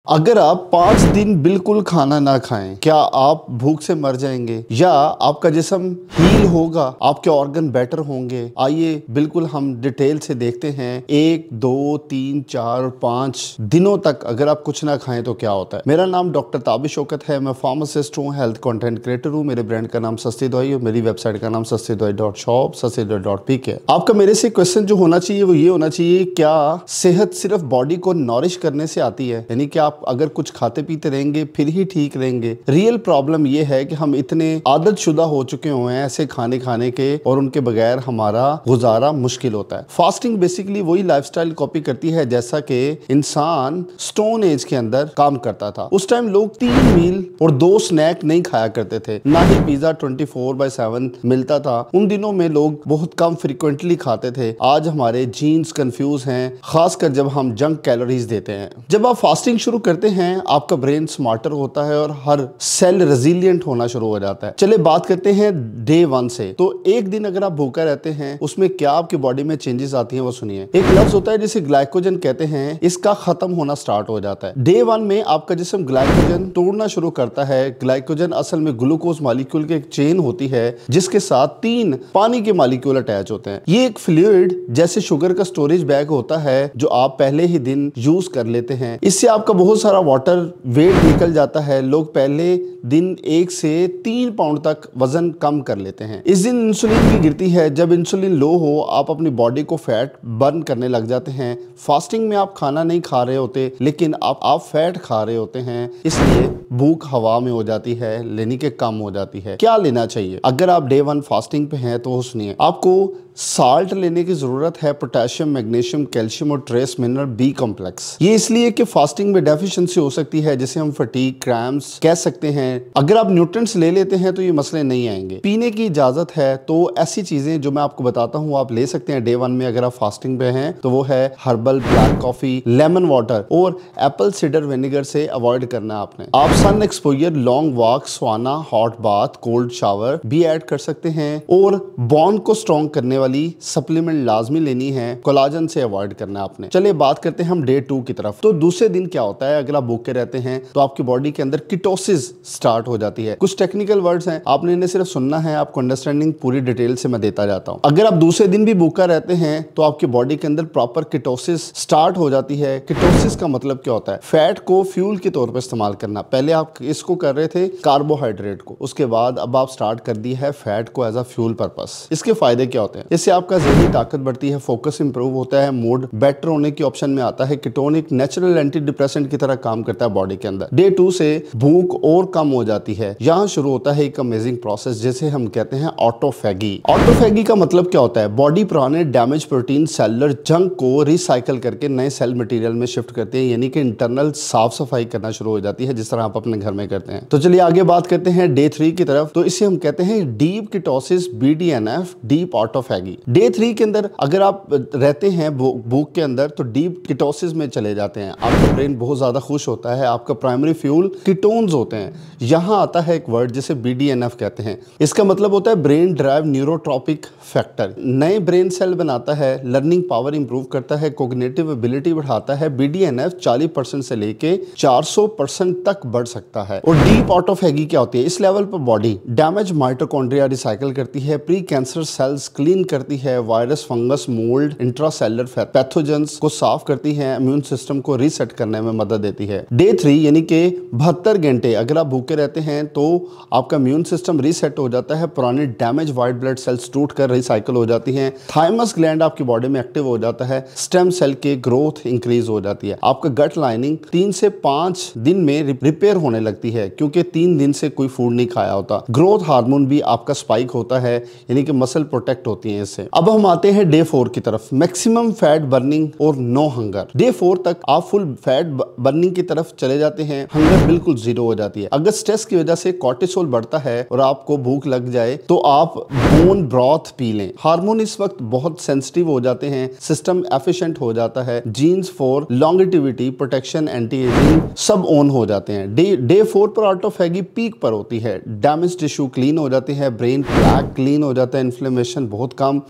अगर आप 5 दिन बिल्कुल खाना ना खाएं, क्या आप भूख से मर जाएंगे या आपका जिस्म हील होगा, आपके ऑर्गन बेटर होंगे? आइए बिल्कुल हम डिटेल से देखते हैं। 1, 2, 3, 4, 5 दिनों तक अगर आप कुछ ना खाएं तो क्या होता है। मेरा नाम डॉक्टर ताबिश शौकत है, मैं फार्मासिस्ट हूँ, हेल्थ कंटेंट क्रिएटर हूँ। मेरे ब्रांड का नाम सस्ती दवाई और मेरी वेबसाइट का नाम sastidawai.shop, sastidawai.pk है। आपका मेरे से क्वेश्चन जो होना चाहिए वो ये होना चाहिए, क्या सेहत सिर्फ बॉडी को नॉरिश करने से आती है? यानी कि आप अगर कुछ खाते पीते रहेंगे फिर ही ठीक रहेंगे? रियल प्रॉब्लम ये है कि हम इतने आदत शुदा हो चुके हुए हैं ऐसे खाने खाने के, और उनके बगैर हमारा गुजारा मुश्किल होता है। फास्टिंग बेसिकली वही लाइफस्टाइल कॉपी करती है जैसा कि इंसान स्टोन एज के अंदर काम करता था। उस टाइम लोग 3 मील और 2 स्नैक नहीं खाया करते थे, ना ही पिज्जा 24/7 मिलता था। उन दिनों में लोग बहुत कम फ्रिक्वेंटली खाते थे। आज हमारे जीन्स कंफ्यूज हैं, खासकर जब हम जंक कैलोरीज देते हैं। जब आप फास्टिंग शुरू करते हैं आपका ब्रेन स्मार्टर होता है और हर सेल रेजिलिएंट होना शुरू हो जाता है। चलिए बात करते हैं डे 1 से। तो एक दिन अगर आप भूखा रहते हैं उसमें क्या आपकी बॉडी में चेंजेस आती हैं वो सुनिए। एक लफ्ज होता है जिसे ग्लाइकोजन कहते हैं, इसका खत्म होना स्टार्ट हो जाता है। डे 1 में आपका जिस्म ग्लाइकोजन तोड़ना शुरू करता है। ग्लाइकोजन असल में ग्लूकोज मॉलिक्यूल की एक चेन होती है जिसके साथ 3 पानी के मॉलिक्यूल अटैच होते हैं। ये एक फ्लूइड जैसे शुगर का स्टोरेज बैग होता है जो आप पहले ही दिन यूज कर लेते हैं। इससे आपका बहुत सारा वाटर वेट निकल जाता है। लोग पहले दिन 1 से 3 पाउंड तक वजन कम कर लेते हैं। इस दिन इंसुलिन भी गिरती है। जब इंसुलिन लो हो आप अपनी बॉडी को फैट बर्न करने लग जाते हैं। फास्टिंग में आप खाना नहीं खा रहे होते लेकिन आप फैट खा रहे होते हैं, इसलिए भूख हवा में हो जाती है, लेने के कम हो जाती है। क्या लेना चाहिए अगर आप डे 1 फास्टिंग पे हैं? तो सुनिए, आपको साल्ट लेने की जरूरत है, पोटेशियम, मैग्नीशियम, कैल्शियम और ट्रेस मिनरल बी कॉम्प्लेक्स। ये इसलिए कि फास्टिंग में डेफिशिएंसी हो सकती है जिसे हम फटीग, क्रैम्प्स कह सकते हैं। अगर आप न्यूट्रिएंट्स ले लेते हैं तो ये मसले नहीं आएंगे। पीने की इजाजत है तो ऐसी चीजें जो मैं आपको बताता हूँ आप ले सकते हैं डे 1 में अगर आप फास्टिंग पे हैं। तो वो है herbal black coffee, lemon water और एप्पल साइडर विनेगर से अवॉइड करना है आपने। आप sun exposure, long walk, sauna, hot bath, cold shower भी ऐड कर सकते हैं और बॉन्ड को स्ट्रॉन्ग करने वाली सप्लीमेंट लाजमी लेनी है। कोलाजन से अवॉइड करना है आपने। चलिए बात करते हैं हम डे 2 की तरफ। तो दूसरे दिन क्या होता है, अगर आप भूखे रहते हैं तो आपकी बॉडी के अंदर कीटोसिस स्टार्ट हो जाती है। कुछ टेक्निकल वर्ड्स हैं, आपने इन्हें सिर्फ सुनना है, आपको अंडरस्टैंडिंग पूरी डिटेल से मैं देता जाता हूं। अगर आप दूसरे दिन भी भूखा रहते हैं तो आपकी बॉडी के अंदर प्रॉपर कीटोसिस स्टार्ट हो जाती है। कीटोसिस का मतलब क्या होता है? फैट को फ्यूल के तौर पर इस्तेमाल करना। पहले आप इसको कर रहे थे कार्बोहाइड्रेट को, उसके बाद अब आप स्टार्ट कर दी है फैट को एज अ फ्यूल पर्पस। इसके फायदे क्या होते हैं? इससे आपका ज़हनी ताकत बढ़ती है, फोकस इंप्रूव होता है, मूड बेटर होने की ऑप्शन में आता है। कीटोन एक नेचुरल एंटी डिप्रेसेंट की तरह काम करता है बॉडी के अंदर। डे 2 से भूख और कम हो जाती है। यहाँ शुरू होता है एक अमेजिंग प्रोसेस जिसे हम कहते हैं ऑटोफैगी। ऑटोफैगी का मतलब क्या होता है? बॉडी पुराने डैमेज प्रोटीन, सेलुलर जंक को रिसाइकल करके नए सेल मटेरियल में शिफ्ट करते हैं, यानी कि इंटरनल साफ सफाई करना शुरू हो जाती है जिस तरह आप अपने घर में करते हैं। तो चलिए आगे बात करते हैं डे 3 की तरफ। तो इसे हम कहते हैं deep ketosis, BDNF, deep autophagy. Day 3 के अंदर अगर आप रहते हैं भूख के अंदर तो डीप कीटोसिस में चले जाते हैं। आपका ब्रेन बहुत ज्यादा खुश होता है, आपका प्राइमरी फ्यूल कीटोन्स होते हैं। यहाँ आता है एक वर्ड जिसे BDNF कहते हैं। इसका मतलब होता है ब्रेन ड्राइव न्यूरोट्रॉपिक फैक्टर। नए ब्रेन सेल बनाता है, लर्निंग पावर इंप्रूव करता है, कोग्निटिव एबिलिटी बढ़ाता है। BDNF 40% से लेके 400% तक बढ़ सकता है। और डीप ऑटोफैगी क्या होती है? इस लेवल पर बॉडी डैमेज माइटोकॉन्ड्रिया रिसाइकिल करती है, प्री कैंसर सेल्स क्लीन करती है, virus, fungus, mould, intracellular pathogens को साफ करती है, इम्यून सिस्टम को रीसेट करने में मदद देती है। डे 3 यानी कि 72 घंटे अगर आप भूखे रहते हैं तो आपका इम्यून सिस्टम रीसेट हो जाता है, पुराने डैमेज व्हाइट ब्लड सेल्स टूट कर रिसाइकिल हो जाती हैं, थाइमस ग्लैंड आपकी बॉडी में एक्टिव हो जाता है, स्टेम सेल की ग्रोथ इंक्रीज हो जाती है। आपका गट लाइनिंग 3 से 5 दिन में रिपेयर होने लगती है क्योंकि 3 दिन से कोई फूड नहीं खाया होता। ग्रोथ हार्मोन भी आपका स्पाइक होता है, यानी कि मसल प्रोटेक्ट होती है इससे। अब हम आते हैं डे 4 की तरफ। मैक्सिमम फैट बर्निंग और नो हंगर। डे 4 तक आप फुल फैट बर्निंग की तरफ चले जाते हैं, हंगर बिल्कुल जीरो हो जाती है। अगर स्ट्रेस की वजह से कॉर्टिसोल बढ़ता है और आपको भूख लग जाए तो आप बोन ब्रॉथ पी लें। हार्मोन इस वक्त बहुत सेंसिटिव हो जाते हैं, सिस्टम एफिशिएंट हो जाता है, genes for longevity, protection, anti aging सब ऑन हो जाते हैं। डे 4 पर ऑटोफैगी पीक पर होती है, डैमेज टिश्यू क्लीन हो जाते हैं, ब्रेन प्लैक क्लीन हो जाता है, इन्फ्लेमेशन बहुत कम नाम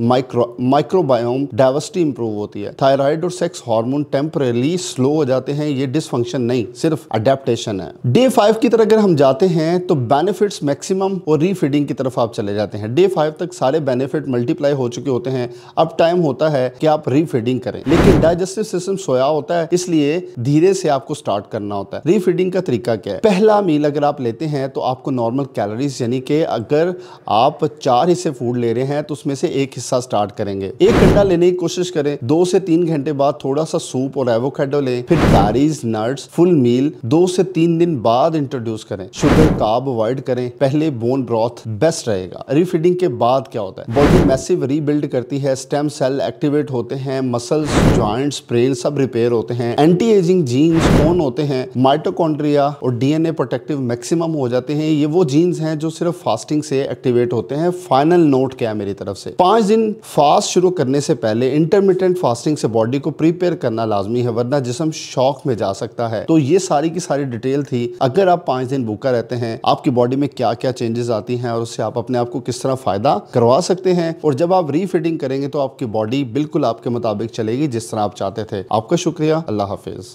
माइक्रोबायोम डाइवर्सिटी इंप्रूव होती है। थायराइड और सेक्स हार्मोन टेम्परेली स्लो हो जाते हैं। ये डिसफंक्शन नहीं, सिर्फ अडेप्टेशन है। डे 5 की तरफ अगर हम जाते हैं तो बेनिफिट्स मैक्सिमम और रीफीडिंग की तरफ आप चले जाते हैं। डे 5 तक सारे बेनिफिट मल्टीप्लाई हो चुके होते हैं। अब टाइम होता है कि आप रीफीडिंग करें, लेकिन डाइजेस्टिव सिस्टम सोया होता है, इसलिए धीरे से आपको स्टार्ट करना होता है। रीफीडिंग का तरीका क्या है? पहला मील अगर आप लेते हैं तो आपको नॉर्मल कैलोरीज, यानी कि अगर आप 4 हिस्से फूड ले रहे हैं तो उसमें से एक हिस्सा स्टार्ट करेंगे। 1 घंटा लेने की कोशिश करें। 2 से 3 घंटे बाद थोड़ा सा सूप और एवोकाडो लें। फिर बेरीज, नट्स, फुल मील 2 से 3 दिन बाद इंट्रोड्यूस करें। शुगर कार्ब अवॉइड करें। पहले बोन ब्रॉथ बेस्ट रहेगा। रीफीडिंग के बाद क्या होता है? बॉडी मैसिव रीबिल्ड करती है, स्टेम सेल एक्टिवेट होते हैं, मसल्स, जॉइंट्स, ब्रेन सब रिपेयर होते हैं, एंटी एजिंग जीन्स ऑन होते हैं, माइटोकॉन्ड्रिया और डीएनए प्रोटेक्टिव मैक्सिमम हो जाते हैं। ये वो जीन्स हैं जो सिर्फ फास्टिंग से एक्टिवेट होते हैं। फाइनल नोट क्या है मेरी तरफ से? 5 दिन फास्ट शुरू करने से पहले इंटरमिटेंट फास्टिंग से बॉडी को प्रिपेयर करना लाजमी है, वरना जिस्म शॉक में जा सकता है। तो ये सारी की सारी डिटेल थी। अगर आप 5 दिन भूखा रहते हैं, आपकी बॉडी में क्या क्या चेंजेस आती हैं और उससे आप अपने आप को किस तरह फायदा करवा सकते हैं। और जब आप रीफीडिंग करेंगे तो आपकी बॉडी बिल्कुल आपके मुताबिक चलेगी जिस तरह आप चाहते थे। आपका शुक्रिया। अल्लाह हाफिज।